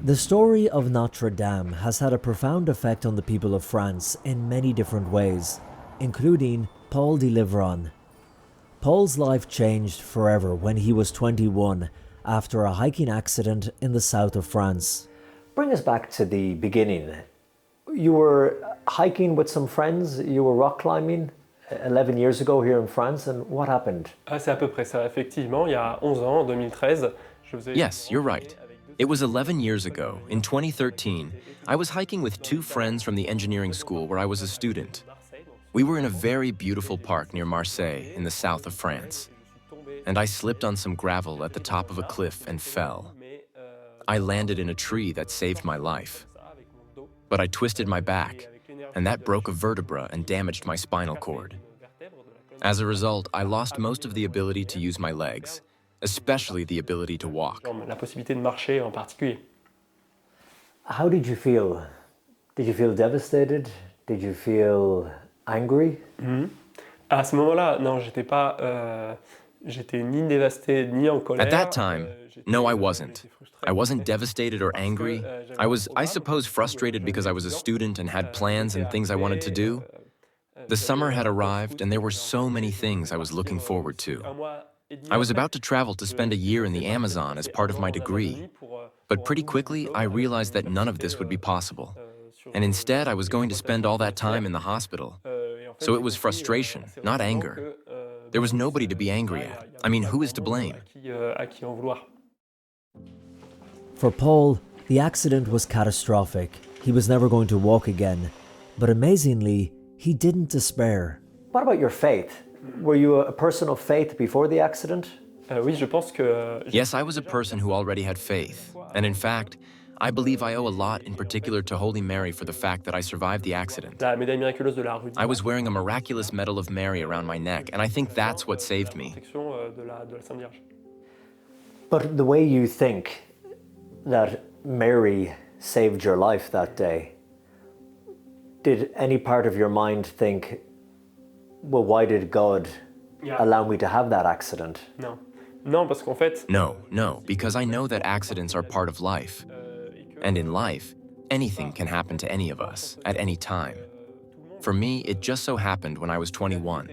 The story of Notre Dame has had a profound effect on the people of France in many different ways, including Paul de Livron. Paul's life changed forever when he was 21 after a hiking accident in the south of France. Bring us back to the beginning. You were hiking with some friends, you were rock climbing 11 years ago here in France, and what happened? C'est à peu près ça, effectivement. Il y a 11 ans, en 2013, je faisais... Yes, you're right. It was 11 years ago, in 2013, I was hiking with two friends from the engineering school where I was a student. We were in a very beautiful park near Marseille in the south of France, and I slipped on some gravel at the top of a cliff and fell. I landed in a tree that saved my life, but I twisted my back, and that broke a vertebra and damaged my spinal cord. As a result, I lost most of the ability to use my legs, especially the ability to walk. La possibilité de marcher en particulier. How did you feel? Did you feel devastated? Did you feel angry? À ce moment-là, non, j'étais ni dévasté ni en colère. At that time, no, I wasn't. I wasn't devastated or angry. I was, I suppose, frustrated because I was a student and had plans and things I wanted to do. The summer had arrived and there were so many things I was looking forward to. I was about to travel to spend a year in the Amazon as part of my degree, but pretty quickly I realized that none of this would be possible. And instead, I was going to spend all that time in the hospital. So it was frustration, not anger. There was nobody to be angry at. I mean, who is to blame? For Paul, the accident was catastrophic. He was never going to walk again. But amazingly, he didn't despair. What about your faith? Were you a person of faith before the accident? Oui, je pense que... Yes, I was a person who already had faith. And in fact, I believe I owe a lot in particular to Holy Mary for the fact that I survived the accident. La médaille miraculeuse de la rue. I was wearing a miraculous medal of Mary around my neck, and I think that's what saved me. De la Sainte Vierge. But the way you think that Mary saved your life that day, did any part of your mind think, well, why did God allow me to have that accident? Non. Non, parce qu'en fait... No, because I know that accidents are part of life. And in life, anything can happen to any of us, at any time. For me, it just so happened when I was 21.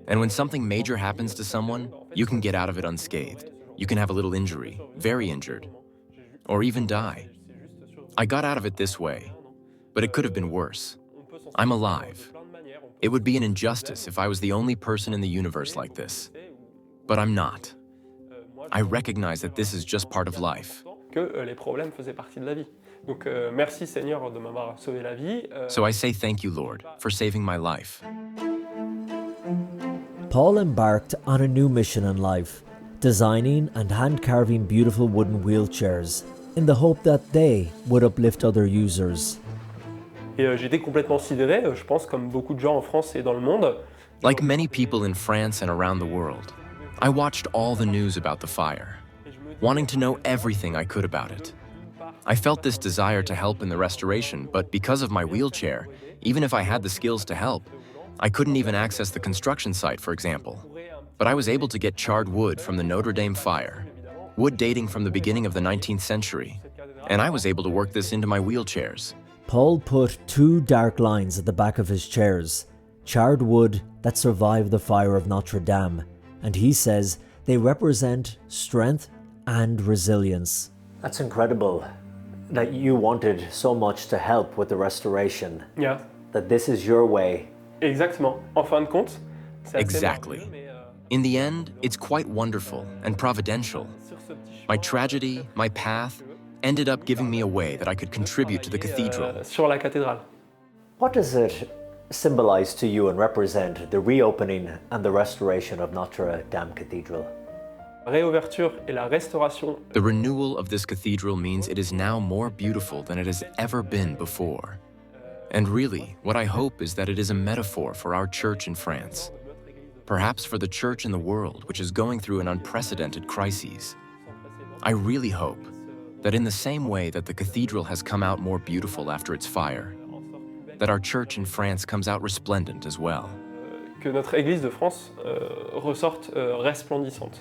And when something major happens to someone, you can get out of it unscathed. You can have a little injury, very injured, or even die. I got out of it this way, but it could have been worse. I'm alive. It would be an injustice if I was the only person in the universe like this. But I'm not. I recognize that this is just part of life. Que les problèmes faisaient partie de la vie. Donc merci Seigneur de m'avoir sauvé la vie. So I say thank you, Lord, for saving my life. Paul embarked on a new mission in life, designing and hand-carving beautiful wooden wheelchairs in the hope that they would uplift other users. Et j'étais complètement sidéré, je pense, comme beaucoup de gens en France et dans le monde. Like many people in France and around the world, I watched all the news about the fire, wanting to know everything I could about it. I felt this desire to help in the restoration, but because of my wheelchair, even if I had the skills to help, I couldn't even access the construction site, for example. But I was able to get charred wood from the Notre Dame fire, wood dating from the beginning of the 19th century, and I was able to work this into my wheelchairs. Paul put two dark lines at the back of his chairs, charred wood that survived the fire of Notre Dame, and he says they represent strength and resilience. That's incredible that you wanted so much to help with the restoration. Yeah. That this is your way. Exactement. En fin de compte, c'est Exactly. In the end, it's quite wonderful and providential. My tragedy, my path, ended up giving me a way that I could contribute to the cathedral. Sur la cathédrale. What does it symbolize to you and represent the reopening and the restoration of Notre Dame Cathedral? Réouverture et la restauration. The renewal of this cathedral means it is now more beautiful than it has ever been before. And really, what I hope is that it is a metaphor for our church in France, perhaps for the church in the world, which is going through an unprecedented crisis. I really hope that in the same way that the cathedral has come out more beautiful after its fire, that our church in France comes out resplendent as well. Que notre Église de France ressorte resplendissante.